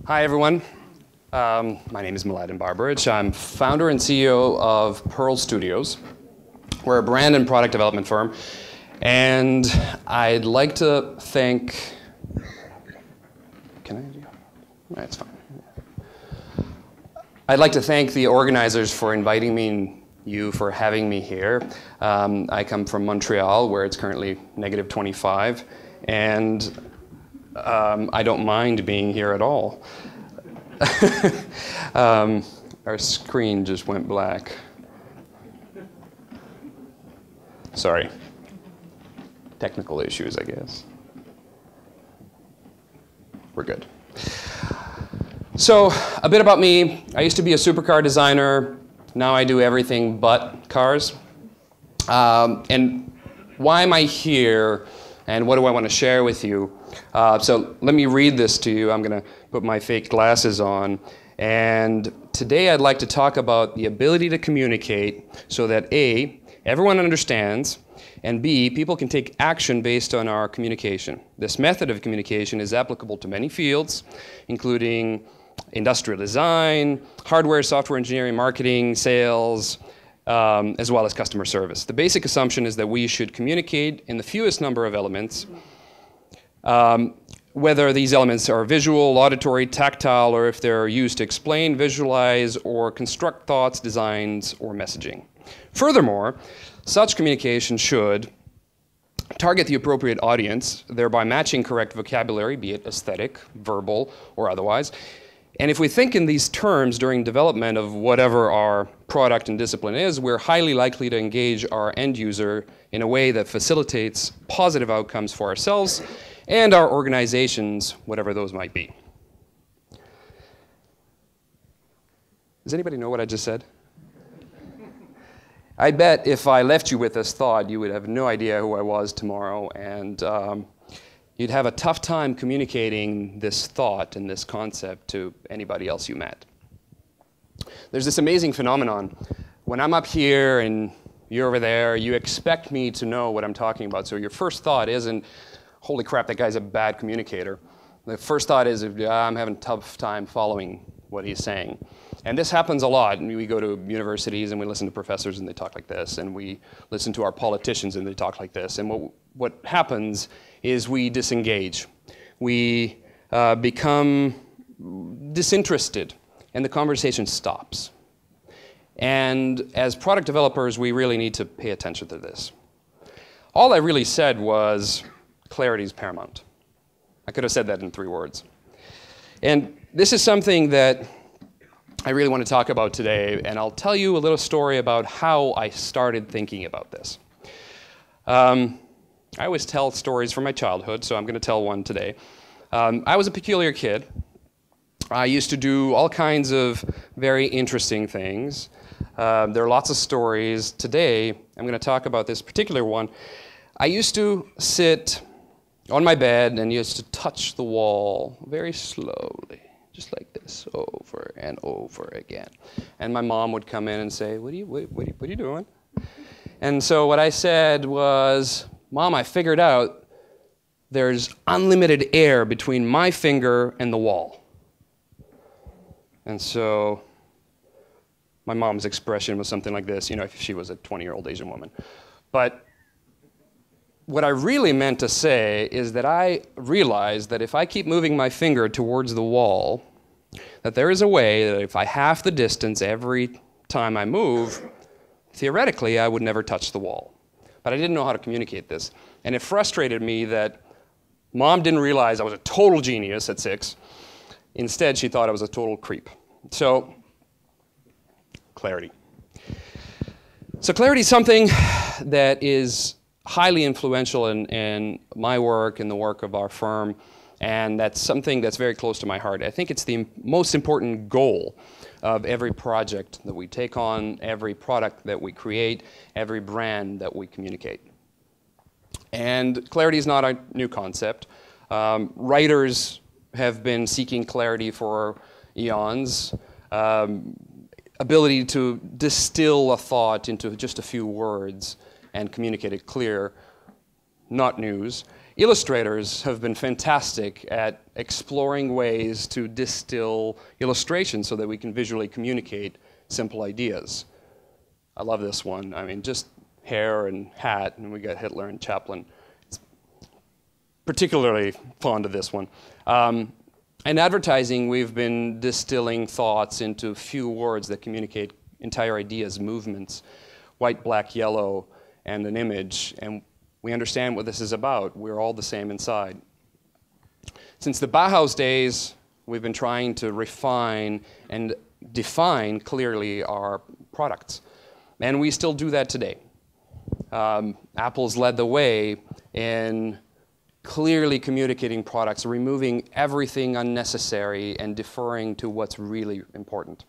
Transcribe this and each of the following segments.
Hi, everyone. My name is Mladen Barbaric. I'm founder and CEO of Pearl Studios. We're a brand and product development firm. And I'd like to thank... Can I do? That's fine. I'd like to thank the organizers for inviting me and you for having me here. I come from Montreal, where it's currently -25. And I don't mind being here at all. Our screen just went black. Sorry. Technical issues, I guess. We're good. So, a bit about me. I used to be a supercar designer. Now I do everything but cars. And why am I here? And what do I want to share with you? So let me read this to you. I'm going to put my fake glasses on. And today I'd like to talk about the ability to communicate so that A, everyone understands, and B, people can take action based on our communication. This method of communication is applicable to many fields, including industrial design, hardware, software engineering, marketing, sales, as well as customer service. The basic assumption is that we should communicate in the fewest number of elements, whether these elements are visual, auditory, tactile, or if they're used to explain, visualize, or construct thoughts, designs, or messaging. Furthermore, such communication should target the appropriate audience, thereby matching correct vocabulary, be it aesthetic, verbal, or otherwise. And if we think in these terms during development of whatever our product and discipline is, we're highly likely to engage our end user in a way that facilitates positive outcomes for ourselves and our organizations, whatever those might be. Does anybody know what I just said? I bet if I left you with this thought, you would have no idea who I was tomorrow, and you'd have a tough time communicating this thought and this concept to anybody else you met. There's this amazing phenomenon. When I'm up here and you're over there, you expect me to know what I'm talking about. So your first thought isn't, holy crap, that guy's a bad communicator. The first thought is, I'm having a tough time following what he's saying. And this happens a lot. We go to universities and we listen to professors and they talk like this, and we listen to our politicians and they talk like this. And what happens is we disengage. We become disinterested, and the conversation stops. And as product developers, we really need to pay attention to this. All I really said was, clarity is paramount. I could have said that in 3 words. And this is something that I really want to talk about today, and I'll tell you a little story about how I started thinking about this. I always tell stories from my childhood, so I'm going to tell one today. I was a peculiar kid. I used to do all kinds of very interesting things. There are lots of stories. Today, I'm going to talk about this particular one. I used to sit on my bed and used to touch the wall very slowly, just like this, over and over again. And my mom would come in and say, what are you doing? And so what I said was, Mom, I figured out there's unlimited air between my finger and the wall. And so my mom's expression was something like this, if she was a 20-year-old Asian woman. But what I really meant to say is that I realized that if I keep moving my finger towards the wall, that there is a way that if I half the distance every time I move, theoretically I would never touch the wall. But I didn't know how to communicate this. And it frustrated me that Mom didn't realize I was a total genius at 6. Instead, she thought I was a total creep. So, clarity. So clarity is something that is highly influential in my work and the work of our firm, and that's something that's very close to my heart. I think it's the most important goal of every project that we take on, every product that we create, every brand that we communicate. And clarity is not a new concept. Writers have been seeking clarity for eons. Ability to distill a thought into just a few words and communicate it clear, not news. Illustrators have been fantastic at exploring ways to distill illustration so that we can visually communicate simple ideas. I love this one. I mean, just hair and hat, and we got Hitler and Chaplin. It's particularly fond of this one. In advertising, we've been distilling thoughts into few words that communicate entire ideas, movements, white, black, yellow, and an image, and we understand what this is about. We're all the same inside. Since the Bauhaus days, we've been trying to refine and define clearly our products, and we still do that today. Apple's led the way in clearly communicating products, removing everything unnecessary and deferring to what's really important.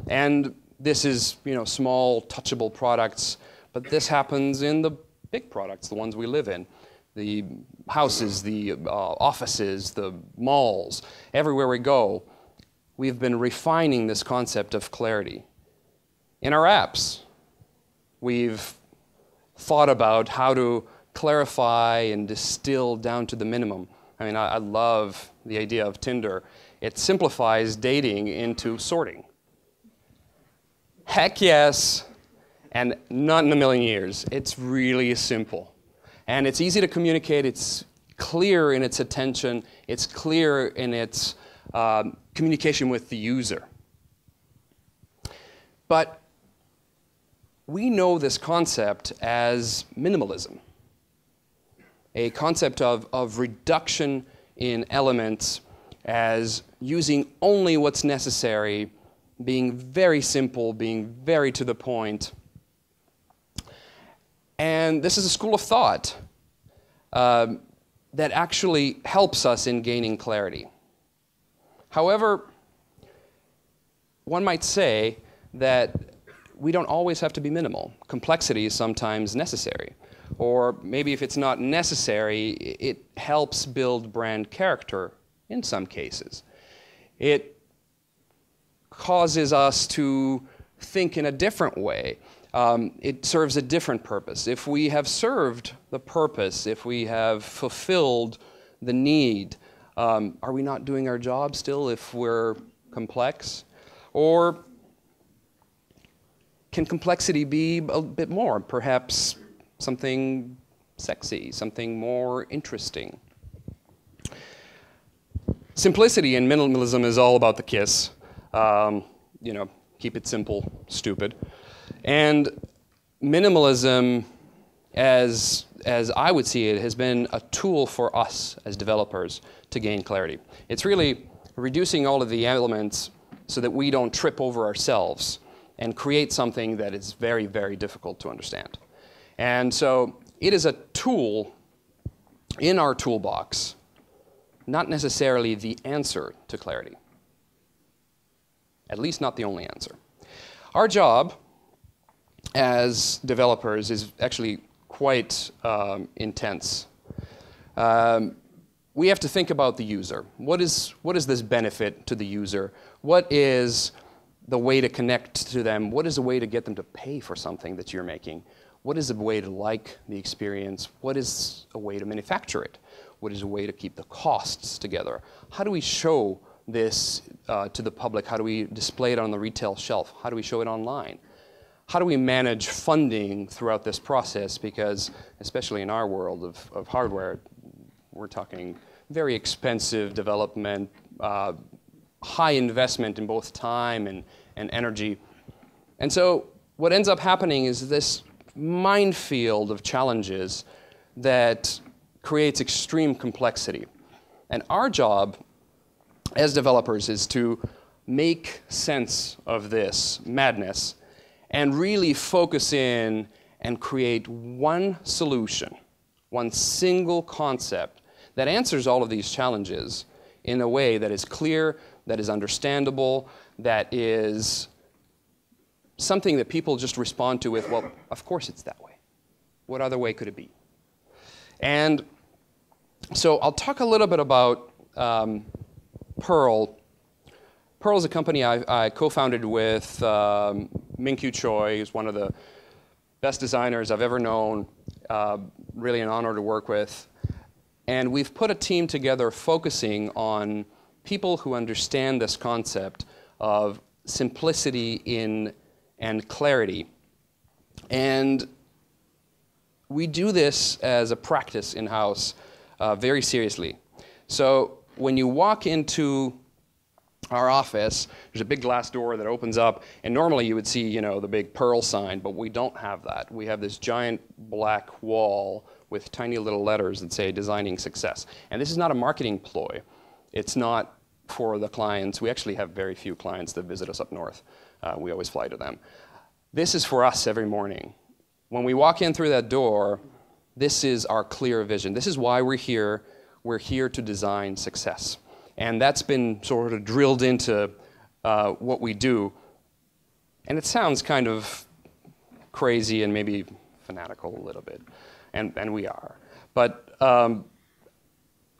And this is, small, touchable products, but this happens in the big products, the ones we live in. The houses, the offices, the malls, everywhere we go, we've been refining this concept of clarity. In our apps, we've thought about how to clarify and distill down to the minimum. I mean, I love the idea of Tinder. It simplifies dating into sorting. Heck yes, and not in a million years. It's really simple. And it's easy to communicate. It's clear in its attention. It's clear in its communication with the user. But we know this concept as minimalism, a concept of reduction in elements as using only what's necessary, being very simple, being very to the point. And this is a school of thought that actually helps us in gaining clarity. However, one might say that we don't always have to be minimal. Complexity is sometimes necessary. Or maybe if it's not necessary, it helps build brand character in some cases. It causes us to think in a different way. It serves a different purpose. If we have served the purpose, if we have fulfilled the need, are we not doing our job still if we're complex? Or can complexity be a bit more, perhaps something sexy, something more interesting? Simplicity in minimalism is all about the kiss. Keep it simple, stupid. And minimalism, as I would see it, has been a tool for us as developers to gain clarity. It's really reducing all of the elements so that we don't trip over ourselves and create something that is very, very difficult to understand. And so it is a tool in our toolbox, not necessarily the answer to clarity. At least not the only answer. Our job as developers is actually quite intense. We have to think about the user. What is this benefit to the user? What is the way to connect to them? What is a way to get them to pay for something that you're making? What is a way to like the experience? What is a way to manufacture it? What is a way to keep the costs together? How do we show this to the public? How do we display it on the retail shelf? How do we show it online? How do we manage funding throughout this process? Because especially in our world of hardware, we're talking very expensive development, high investment in both time and energy. And so what ends up happening is this minefield of challenges that creates extreme complexity. And our job as developers is to make sense of this madness and really focus in and create one solution, one single concept that answers all of these challenges in a way that is clear, that is understandable, that is something that people just respond to with, well, of course it's that way. What other way could it be? And so I'll talk a little bit about Pearl. Pearl is a company I co-founded with Min-Kyu Choi, who's one of the best designers I've ever known. Really an honor to work with. And we've put a team together focusing on people who understand this concept of simplicity and clarity. And we do this as a practice in-house very seriously. So when you walk into our office, there's a big glass door that opens up, and normally you would see, you know, the big Pearl sign, but we don't have that. We have this giant black wall with tiny little letters that say Designing Success. And this is not a marketing ploy. It's not for the clients. We actually have very few clients that visit us up north. We always fly to them. This is for us every morning. When we walk in through that door, this is our clear vision. This is why we're here. We're here to design success. And that's been sort of drilled into what we do. And it sounds kind of crazy and maybe fanatical a little bit. And we are. But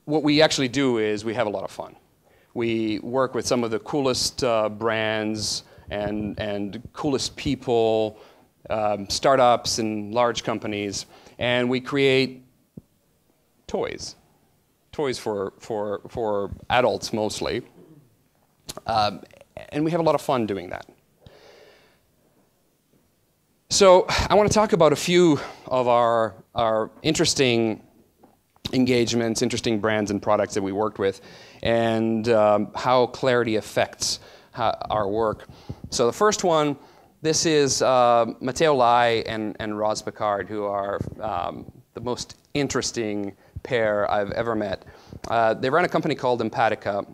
what we actually do is we have a lot of fun. We work with some of the coolest brands and coolest people, startups and large companies, and we create toys for adults mostly, and we have a lot of fun doing that. So I want to talk about a few of our interesting engagements, interesting brands and products that we worked with, and how clarity affects our work. So the first one, this is Matteo Lai and Roz Picard, who are the most interesting pair I've ever met. They run a company called Empatica.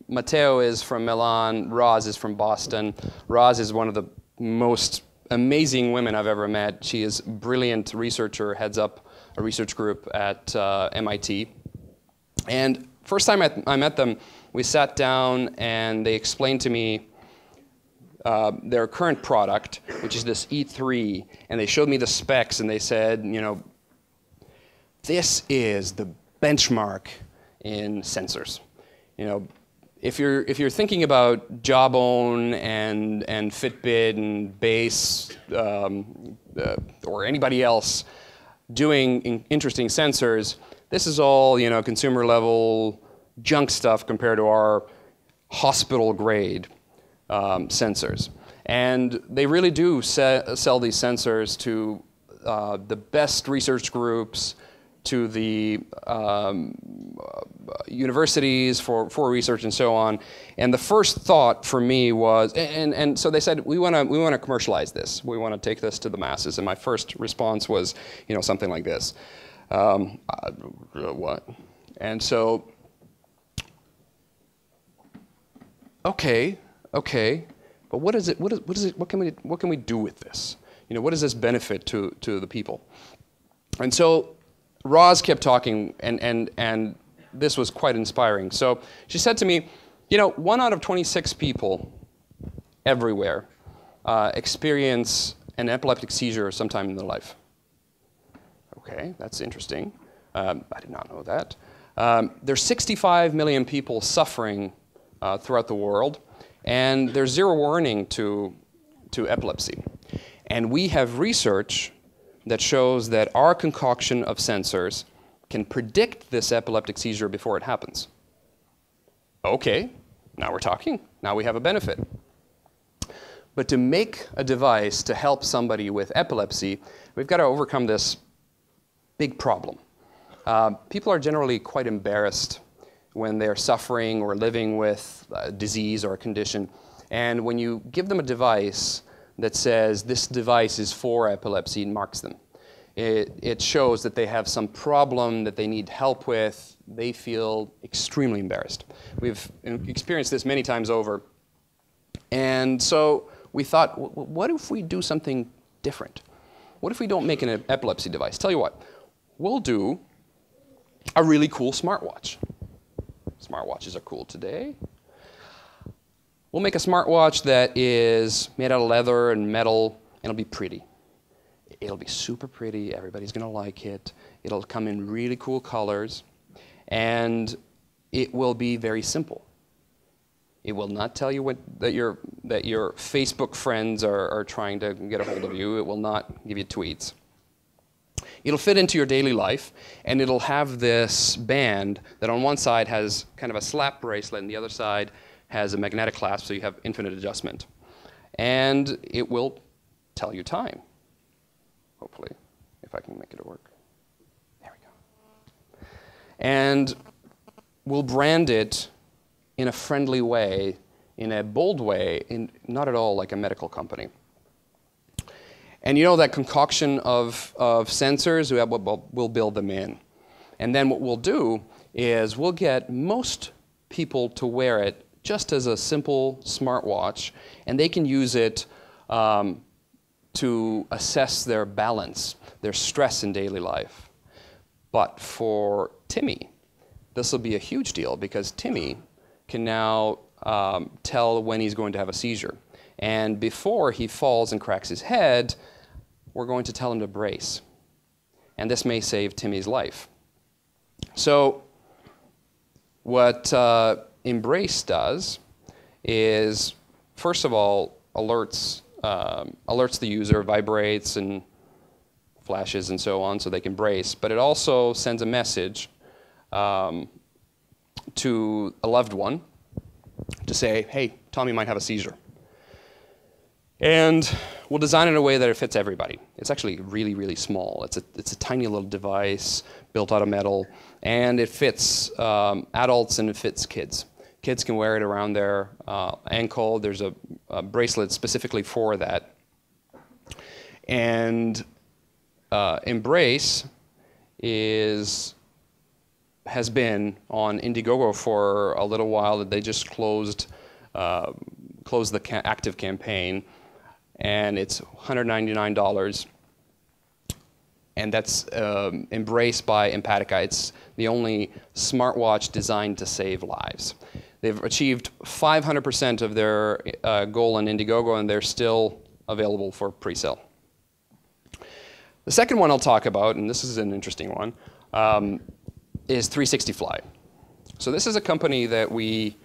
Matteo is from Milan, Roz is from Boston. Roz is one of the most amazing women I've ever met. She is a brilliant researcher, heads up a research group at MIT. And first time I met them, we sat down and they explained to me their current product, which is this E3, and they showed me the specs and they said, you know, this is the benchmark in sensors. You know, if you're thinking about Jawbone and Fitbit and Base or anybody else doing interesting sensors, this is all, you know, consumer level junk stuff compared to our hospital grade sensors. And they really do sell these sensors to the best research groups, to the universities for research and so on. And the first thought for me was, and so they said, we want to commercialize this. We want to take this to the masses. And my first response was, you know, something like this. What? And so, okay, but what is it? What can we do with this? You know, what does this benefit to the people? And so Roz kept talking, and this was quite inspiring. So she said to me, you know, 1 out of 26 people everywhere experience an epileptic seizure sometime in their life. Okay, that's interesting. I did not know that. There's 65 million people suffering throughout the world, and there's zero warning to epilepsy. And we have research that shows that our concoction of sensors can predict this epileptic seizure before it happens. Okay, now we're talking. Now we have a benefit. But to make a device to help somebody with epilepsy, we've got to overcome this big problem. People are generally quite embarrassed when they're suffering or living with a disease or a condition. And when you give them a device that says this device is for epilepsy, it marks them. It shows that they have some problem that they need help with. They feel extremely embarrassed. We've experienced this many times over. And so we thought, what if we do something different? What if we don't make an epilepsy device? Tell you what, we'll do a really cool smartwatch. Smartwatches are cool today. We'll make a smartwatch that is made out of leather and metal, and it'll be pretty. It'll be super pretty. Everybody's going to like it. It'll come in really cool colors, and it will be very simple. It will not tell you that your Facebook friends are trying to get a hold of you. It will not give you tweets. It'll fit into your daily life, and it'll have this band that on one side has kind of a slap bracelet, and the other side has a magnetic clasp, so you have infinite adjustment. And it will tell you time, hopefully, if I can make it work. There we go. And we'll brand it in a friendly way, in a bold way, not at all like a medical company. And you know that concoction of sensors, we'll build them in. And then what we'll do is we'll get most people to wear it just as a simple smartwatch, and they can use it to assess their balance, their stress in daily life. But for Timmy, this will be a huge deal because Timmy can now tell when he's going to have a seizure. And before he falls and cracks his head, we're going to tell him to brace. And this may save Timmy's life. So what Embrace does is, first of all, alerts the user, vibrates and flashes and so on, so they can brace. But it also sends a message to a loved one to say, hey, Tommy might have a seizure. And we'll design it in a way that it fits everybody. It's actually really, really small. It's a tiny little device built out of metal, and it fits adults and it fits kids. Kids can wear it around their ankle. There's a bracelet specifically for that. And Embrace has been on Indiegogo for a little while. They just closed the active campaign, and it's $199. And that's Embrace by Empatica. It's the only smartwatch designed to save lives. They've achieved 500% of their goal on Indiegogo, and they're still available for pre-sale. The second one I'll talk about, and this is an interesting one, is 360 Fly. So this is a company that we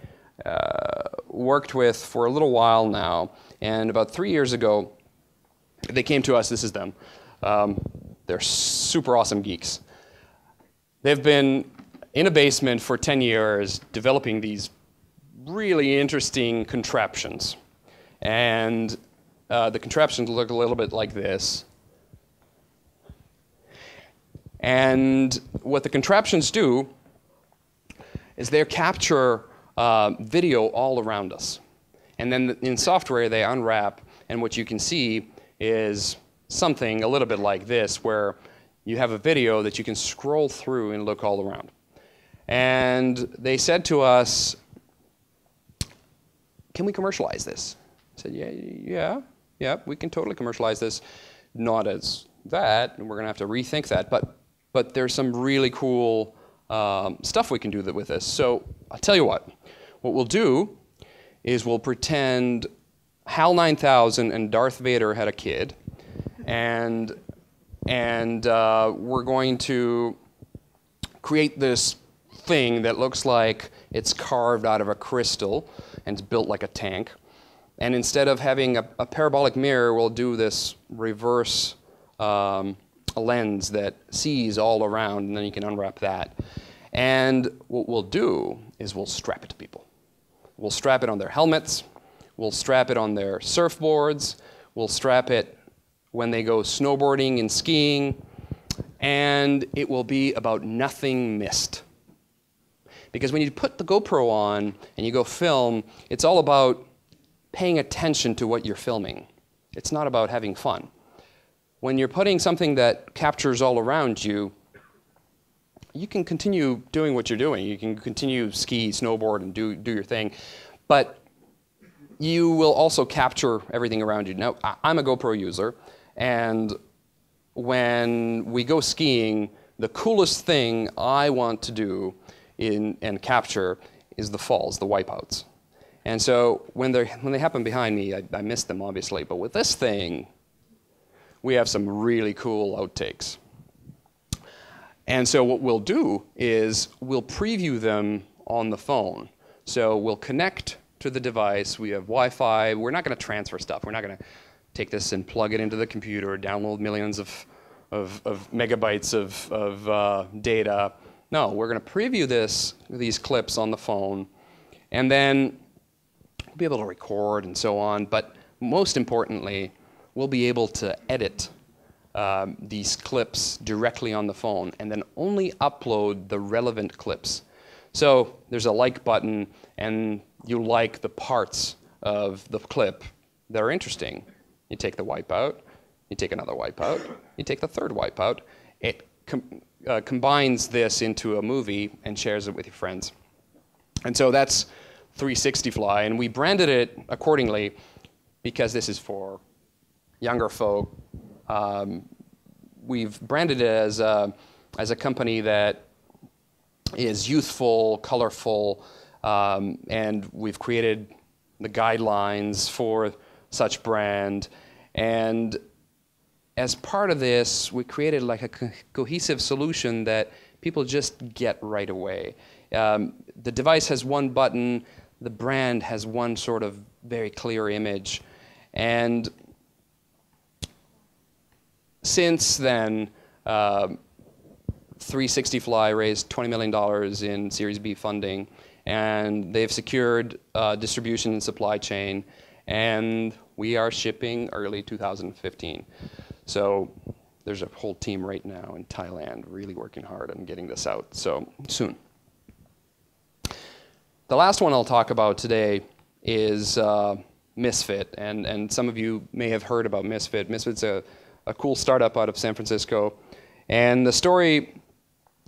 worked with for a little while now, and about 3 years ago, they came to us. This is them. They're super awesome geeks. They've been in a basement for 10 years developing these really interesting contraptions. And the contraptions look a little bit like this. And what the contraptions do is they capture video all around us. And then in software, they unwrap, and what you can see is something a little bit like this, where you have a video that you can scroll through and look all around. And they said to us, can we commercialize this? I said, yeah, we can totally commercialize this. Not as that, and we're going to have to rethink that, but there's some really cool stuff we can do with this. So I'll tell you what we'll do is we'll pretend HAL 9000 and Darth Vader had a kid, and we're going to create this thing that looks like it's carved out of a crystal and it's built like a tank. And instead of having a parabolic mirror, we'll do this reverse lens that sees all around, and then you can unwrap that. And what we'll do is we'll strap it to people. We'll strap it on their helmets. We'll strap it on their surfboards. We'll strap it when they go snowboarding and skiing. And it will be about nothing missed. Because when you put the GoPro on and you go film, it's all about paying attention to what you're filming. It's not about having fun. When you're putting something that captures all around you, you can continue doing what you're doing. You can continue ski, snowboard, and do your thing. But you will also capture everything around you. Now, I'm a GoPro user, and when we go skiing, the coolest thing I want to do and capture is the falls, the wipeouts. And so when they happen behind me, I miss them, obviously. But with this thing, we have some really cool outtakes. And so what we'll do is we'll preview them on the phone. So we'll connect to the device. We have Wi-Fi. We're not going to transfer stuff. We're not going to take this and plug it into the computer, download millions of megabytes of data. No, we're going to preview these clips on the phone, and then we'll be able to record and so on. But most importantly, we'll be able to edit these clips directly on the phone, and then only upload the relevant clips. So there's a like button, and you like the parts of the clip that are interesting. You take the wipe out, you take another wipe out, you take the third wipe out. It combines this into a movie and shares it with your friends. And so that's 360 Fly, and we branded it accordingly because this is for younger folk. We've branded it as a company that is youthful, colorful, and we've created the guidelines for such brand. And as part of this, we created like a cohesive solution that people just get right away. The device has one button, the brand has one sort of very clear image. And since then, 360 Fly raised $20 million in Series B funding, and they've secured distribution and supply chain, and we are shipping early 2015. So there's a whole team right now in Thailand really working hard on getting this out, so soon. The last one I'll talk about today is Misfit, and some of you may have heard about Misfit. Misfit's a cool startup out of San Francisco, and the story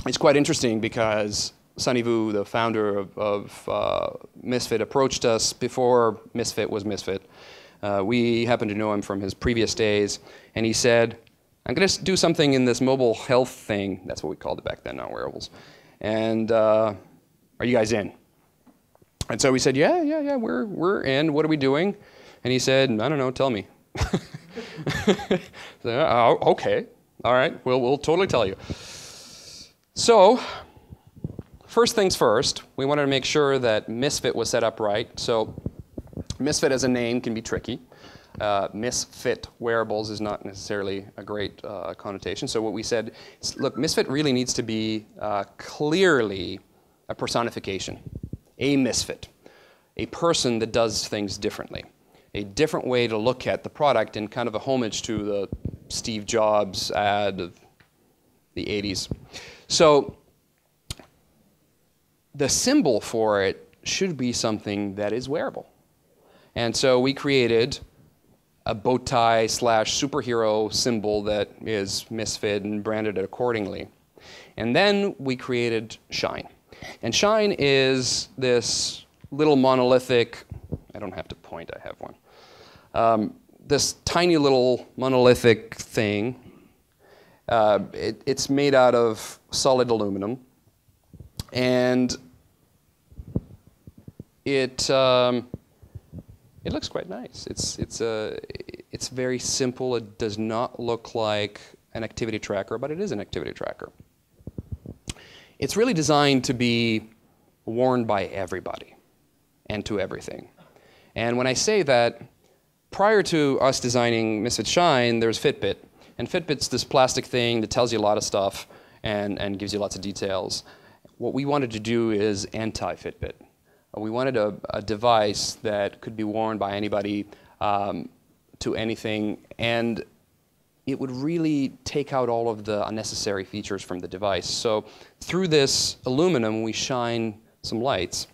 is quite interesting because Sunny Vu, the founder of Misfit, approached us before Misfit was Misfit. We happened to know him from his previous days, and he said, I'm going to do something in this mobile health thing. That's what we called it back then, not wearables. And are you guys in? And so we said, yeah, we're in. What are we doing? And he said, I don't know, tell me. So, okay, all right, we'll totally tell you. So, first things first, we wanted to make sure that Misfit was set up right. So, Misfit as a name can be tricky. Misfit wearables is not necessarily a great connotation. So what we said is, look, Misfit really needs to be clearly a personification, a misfit, a person that does things differently, a different way to look at the product, and kind of a homage to the Steve Jobs ad of the 80s. So the symbol for it should be something that is wearable. And so we created a bow tie / superhero symbol that is Misfit and branded it accordingly. And then we created Shine. And Shine is this little monolithic, I don't have to point, I have one. This tiny little monolithic thing. It's made out of solid aluminum. And it looks quite nice. It's very simple. It does not look like an activity tracker, but it is an activity tracker. It's really designed to be worn by everybody and to everything. And when I say that, prior to us designing Misfit Shine, there's Fitbit. And Fitbit's this plastic thing that tells you a lot of stuff and gives you lots of details. What we wanted to do is anti-Fitbit. We wanted a device that could be worn by anybody to anything, and it would really take out all of the unnecessary features from the device. So through this aluminum, we shine some lights.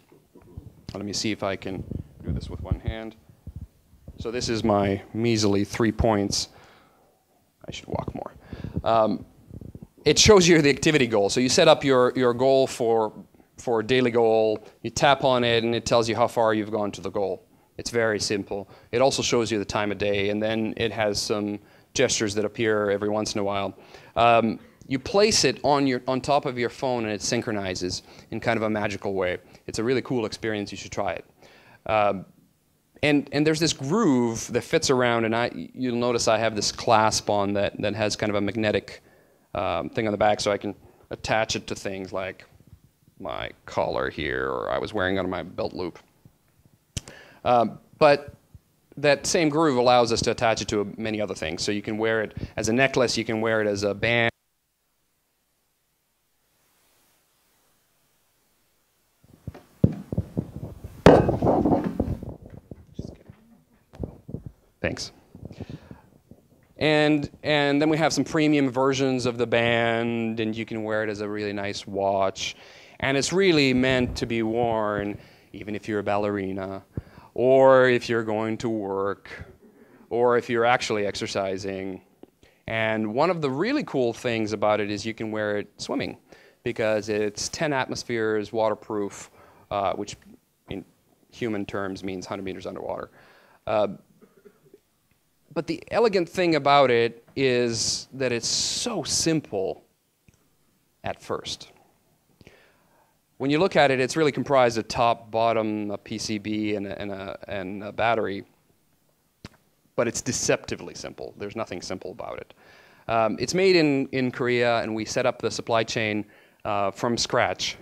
Let me see if I can do this with one hand. So this is my measly 3 points. I should walk more. It shows you the activity goal. So you set up your goal for a daily goal, you tap on it, and it tells you how far you've gone to the goal. It's very simple. It also shows you the time of day, and then it has some gestures that appear every once in a while. You place it on top of your phone, and it synchronizes in kind of a magical way. It's a really cool experience. You should try it. And there's this groove that fits around, and you'll notice I have this clasp on that has kind of a magnetic thing on the back, so I can attach it to things like my collar here, or I was wearing it on my belt loop. But that same groove allows us to attach it to many other things. So you can wear it as a necklace, you can wear it as a band. Thanks. And then we have some premium versions of the band, and you can wear it as a really nice watch. And it's really meant to be worn even if you're a ballerina, or if you're going to work, or if you're actually exercising. And one of the really cool things about it is you can wear it swimming, because it's 10 atmospheres, waterproof, which in human terms means 100 meters underwater. But the elegant thing about it is that it's so simple at first. When you look at it, it's really comprised of top, bottom, a PCB, and a battery. But it's deceptively simple. There's nothing simple about it. It's made in Korea, and we set up the supply chain from scratch.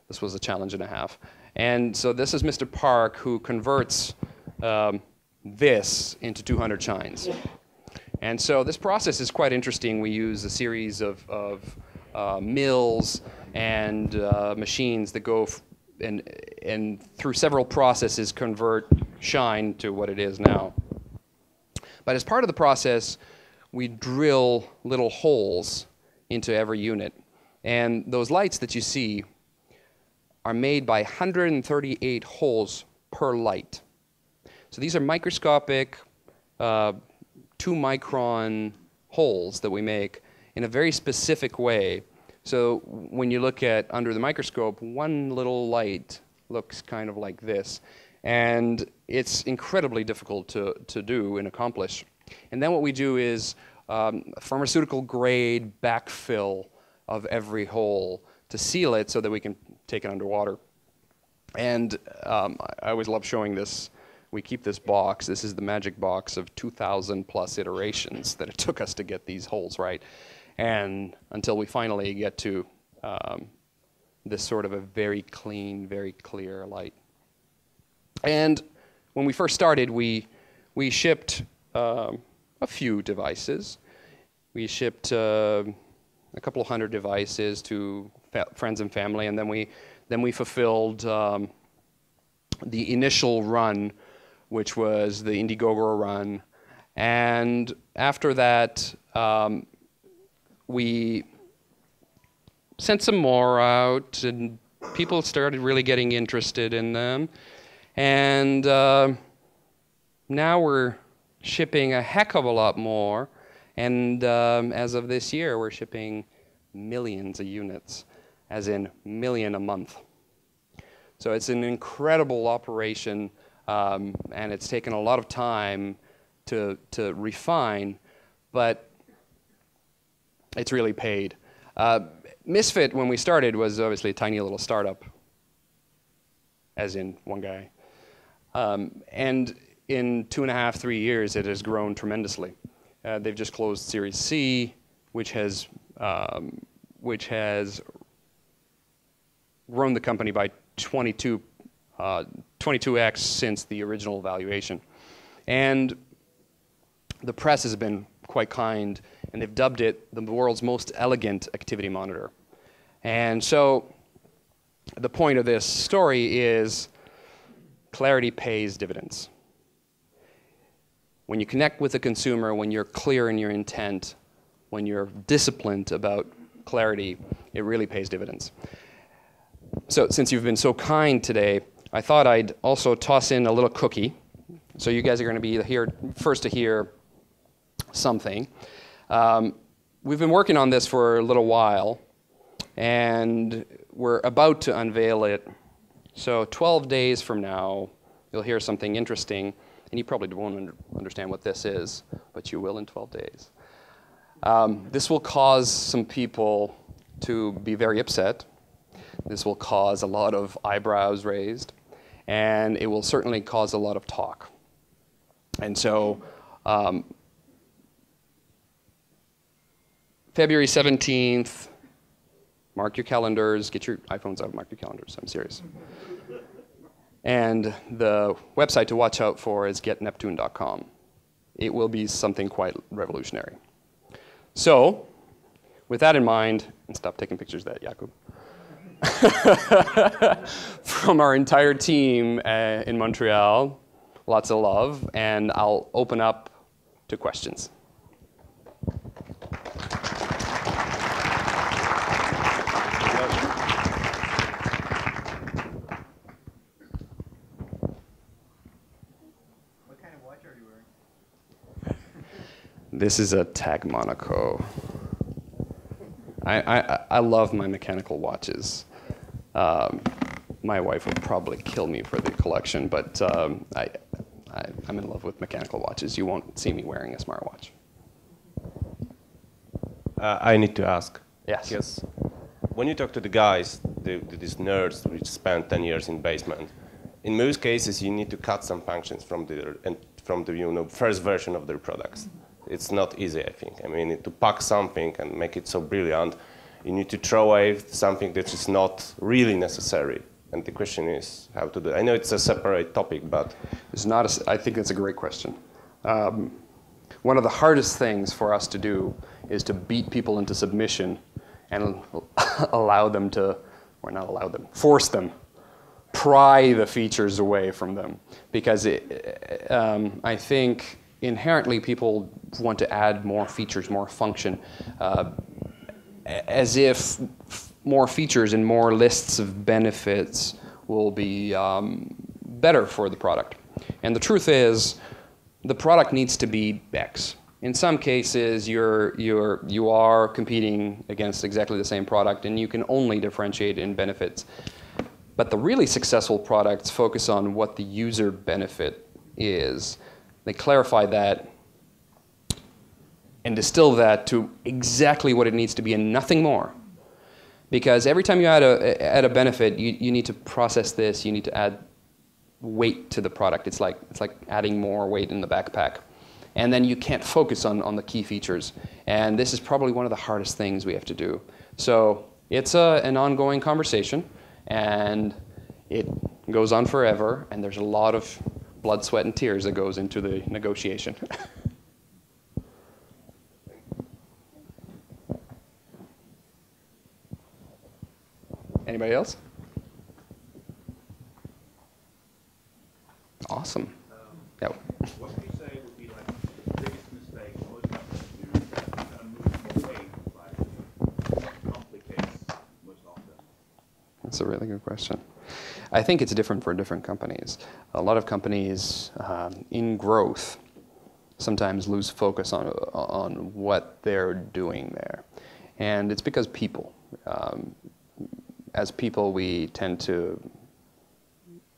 This was a challenge and a half. And so this is Mr. Park, who converts this into 200 shines. And so this process is quite interesting. We use a series of mills and machines that go and through several processes convert shine to what it is now. But as part of the process, we drill little holes into every unit. And those lights that you see are made by 138 holes per light. So these are microscopic 2-micron holes that we make in a very specific way. So when you look at under the microscope, one little light looks kind of like this. And it's incredibly difficult to do and accomplish. And then what we do is pharmaceutical grade backfill of every hole to seal it so that we can take it underwater. And I always love showing this. We keep this box. This is the magic box of 2,000 plus iterations that it took us to get these holes right. And until we finally get to this sort of a very clean, very clear light. And when we first started, we shipped a few devices. We shipped a couple of hundred devices to friends and family, and then we fulfilled the initial run, which was the Indiegogo run. And after that, we sent some more out, and people started really getting interested in them. And now we're shipping a heck of a lot more. And as of this year, we're shipping millions of units, as in million a month. So it's an incredible operation, and it's taken a lot of time to refine, but it's really paid. Misfit, when we started, was obviously a tiny little startup, as in one guy. And in 2.5, 3 years, it has grown tremendously. They've just closed Series C, which has grown the company by 22x since the original valuation. And the press has been quite kind, and they've dubbed it the world's most elegant activity monitor. And so the point of this story is clarity pays dividends. When you connect with the consumer, when you're clear in your intent, when you're disciplined about clarity, it really pays dividends. So since you've been so kind today, I thought I'd also toss in a little cookie. So you guys are going to be here first to hear something. We've been working on this for a little while, and we're about to unveil it. So 12 days from now, you'll hear something interesting, and you probably won't understand what this is, but you will in 12 days. This will cause some people to be very upset. This will cause a lot of eyebrows raised, and it will certainly cause a lot of talk. And so February 17th, mark your calendars, get your iPhones out, mark your calendars, I'm serious. And the website to watch out for is getneptune.com. It will be something quite revolutionary. So, with that in mind, and stop taking pictures of that, Jakub. From our entire team in Montreal, lots of love, and I'll open up to questions. What kind of watch are you wearing? This is a Tag Monaco. I love my mechanical watches. My wife would probably kill me for the collection, but I'm in love with mechanical watches. You won't see me wearing a smartwatch. I need to ask. Yes. Yes. When you talk to the guys, these nerds which spent 10 years in basement, in most cases you need to cut some functions from the first version of their products. It's not easy, I think. I mean, to pack something and make it so brilliant, you need to throw away something that is not really necessary. And the question is how to do it. I know it's a separate topic, but It's not. I think that's a great question. One of the hardest things for us to do is to beat people into submission and allow them to, or not allow them, force them, pry the features away from them. Because I think inherently people want to add more features, more function, as if more features and more lists of benefits will be better for the product. And the truth is, the product needs to be X. In some cases, you are competing against exactly the same product, and you can only differentiate in benefits. But the really successful products focus on what the user benefit is. They clarify that and distill that to exactly what it needs to be and nothing more. Because every time you add a benefit, you need to process this, you need to add weight to the product. It's like adding more weight in the backpack. And then you can't focus on the key features. And this is probably one of the hardest things we have to do. So it's an ongoing conversation, and it goes on forever, and there's a lot of blood, sweat, and tears that goes into the negotiation. Anybody else? Awesome. Yeah. What would you say would be like the biggest mistake most companies do that kind of move away like complicates most often? That's a really good question. I think it's different for different companies. A lot of companies in growth sometimes lose focus on what they're doing there. And it's because people. As people, we tend to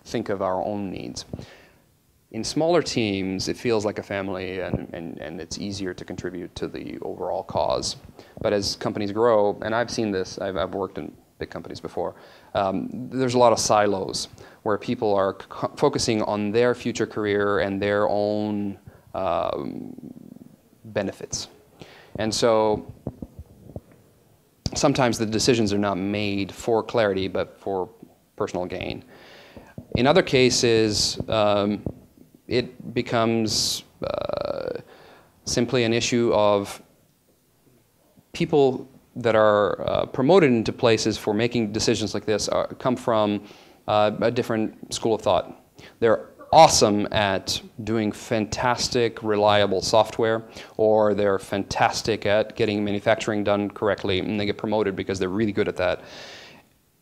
think of our own needs. In smaller teams, it feels like a family, and it's easier to contribute to the overall cause. But as companies grow, and I've seen this, I've worked in big companies before, there's a lot of silos where people are focusing on their future career and their own benefits. And so sometimes the decisions are not made for clarity, but for personal gain. In other cases, it becomes simply an issue of people that are promoted into places for making decisions like this come from a different school of thought. They're awesome at doing fantastic, reliable software, or they're fantastic at getting manufacturing done correctly, and they get promoted because they're really good at that.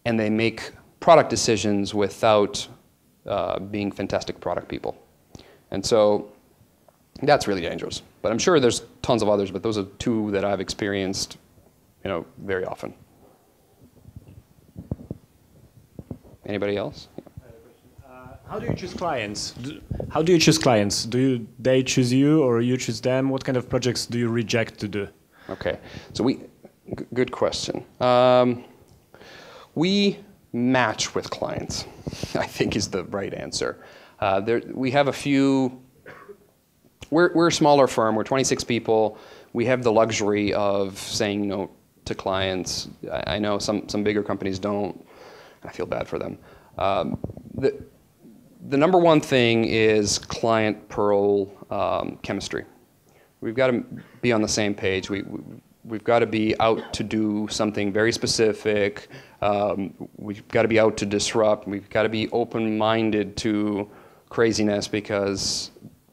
And they make product decisions without being fantastic product people. And so that's really dangerous. But I'm sure there's tons of others, but those are two that I've experienced, very often. Anybody else? How do you choose clients? How do you choose clients? They choose you, or you choose them? What kind of projects do you reject to do? Okay, so good question. We match with clients, I think is the right answer. We have a few. We're a smaller firm. We're 26 people. We have the luxury of saying no to clients. I know some bigger companies don't. I feel bad for them. the number one thing is client-pearl chemistry. We've got to be on the same page. We've got to be out to do something very specific. We've got to be out to disrupt. We've got to be open-minded to craziness, because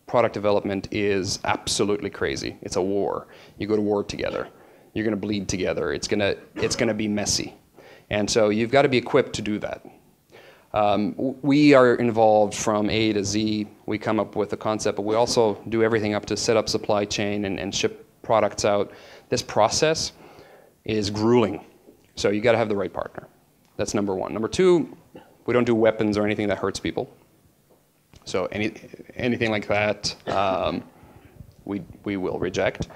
product development is absolutely crazy. It's a war. You go to war together. You're going to bleed together. It's going to be messy. And so you've got to be equipped to do that. We are involved from A to Z. We come up with a concept, but we also do everything up to set up supply chain and ship products out. This process is grueling. So you got to have the right partner. That's number one. Number two, we don't do weapons or anything that hurts people. So anything like that, we will reject.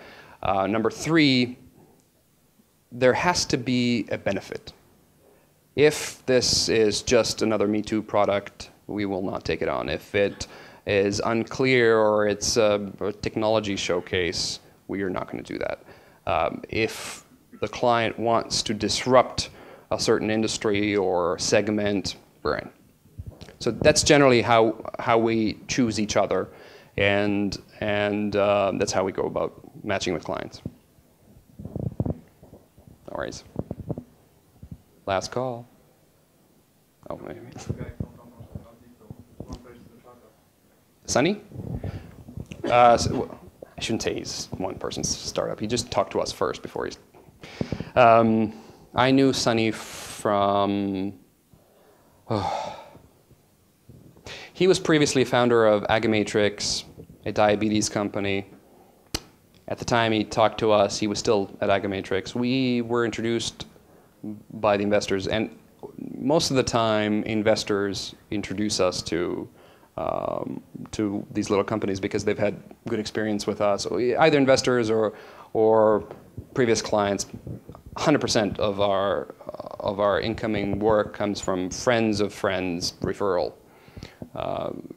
Number three, there has to be a benefit. If this is just another Me Too product, we will not take it on. If it is unclear or it's a technology showcase, we are not going to do that. If the client wants to disrupt a certain industry or segment, we're in. So that's generally how we choose each other, and that's how we go about matching with clients. No worries. Last call. Oh, maybe. Sunny? I shouldn't say he's one person's startup. He just talked to us first before he's. I knew Sunny from. He was previously founder of Agamatrix, a diabetes company. At the time he talked to us, he was still at Agamatrix. We were introduced by the investors, and most of the time investors introduce us to these little companies because they've had good experience with us, either investors or previous clients. 100% of our incoming work comes from friends of friends referral.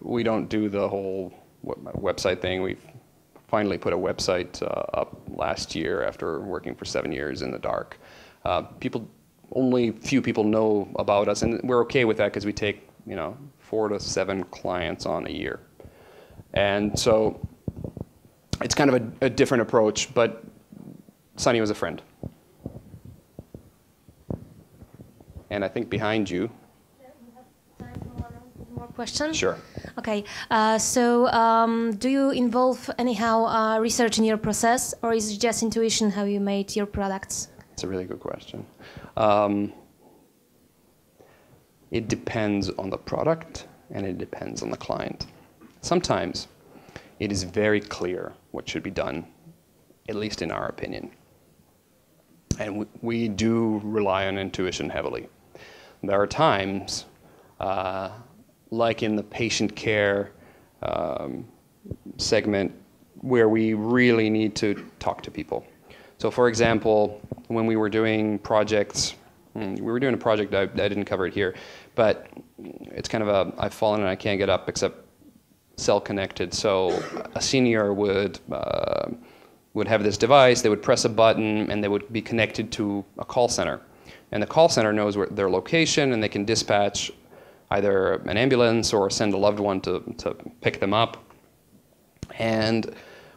We don't do the whole website thing. We've finally put a website up last year after working for 7 years in the dark. Only few people know about us, and we're okay with that because we take 4 to 7 clients on a year. And so it's kind of a different approach, but Sunny was a friend. And I think behind you. Yeah, we have time for one more question. Sure. Okay. Do you involve anyhow research in your process, or is it just intuition how you made your products? It's a really good question. It depends on the product, and it depends on the client. Sometimes it is very clear what should be done, at least in our opinion. And we do rely on intuition heavily. There are times, like in the patient care segment, where we really need to talk to people. So for example, when we were doing projects, a project, I didn't cover it here, but it's kind of I've fallen and I can't get up except cell connected. So a senior would have this device, they would press a button, and they would be connected to a call center. And the call center knows their location, and they can dispatch either an ambulance or send a loved one to pick them up. And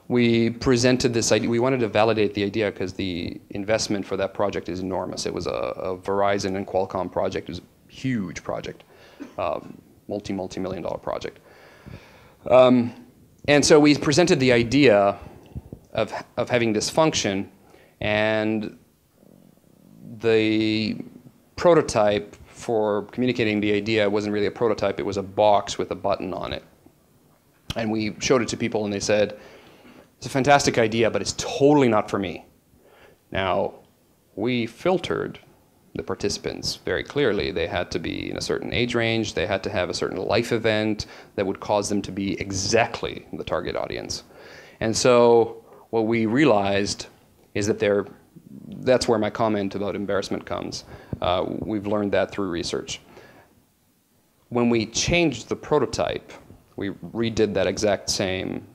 we presented this idea. We wanted to validate the idea because the investment for that project is enormous. It was a Verizon and Qualcomm project. It was a huge project, multi-million-dollar project. And so we presented the idea of having this function, and the prototype for communicating the idea wasn't really a prototype. It was a box with a button on it. And we showed it to people, and they said, it's a fantastic idea, but it's totally not for me. Now, we filtered the participants very clearly. They had to be in a certain age range. They had to have a certain life event that would cause them to be exactly the target audience. And so what we realized is that that's where my comment about embarrassment comes. We've learned that through research. When we changed the prototype, we redid that exact same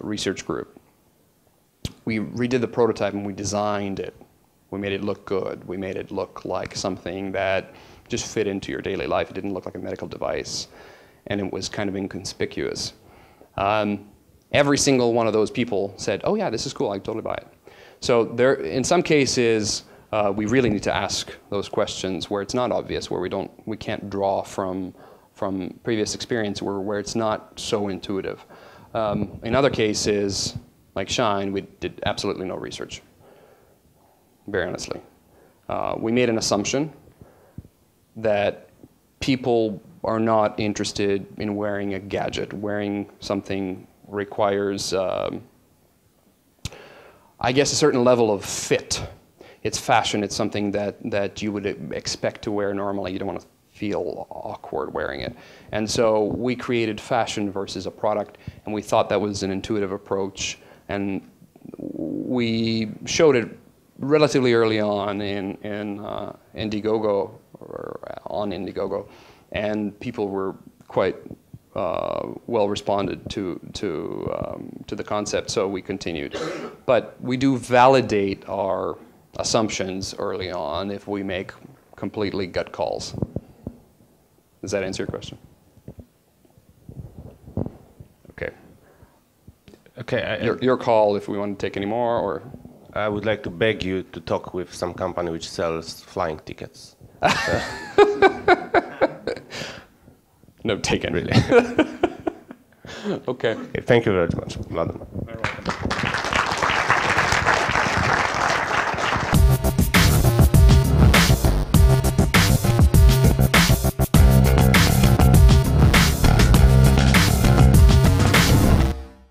research group. We redid the prototype and we designed it. We made it look good. We made it look like something that just fit into your daily life. It didn't look like a medical device. and it was kind of inconspicuous. Every single one of those people said, "Oh yeah, this is cool. I totally buy it." So there, in some cases, we really need to ask those questions where it's not obvious, where we can't draw from previous experience, where it's not so intuitive. In other cases, like Shine, we did absolutely no research. Very honestly, we made an assumption that people are not interested in wearing a gadget. Wearing something requires, I guess, a certain level of fit. It's fashion. It's something that you would expect to wear normally. You don't want to feel awkward wearing it. And so we created fashion versus a product, and we thought that was an intuitive approach. And we showed it relatively early on in Indiegogo, or on Indiegogo, and people were quite well responded to the concept, so we continued. But we do validate our assumptions early on if we make completely gut calls. Does that answer your question? Okay. Okay. Your call if we want to take any more, or I would like to beg you to talk with some company which sells flying tickets. no, taken. Really. Okay. Okay. Thank you very much, Mladen.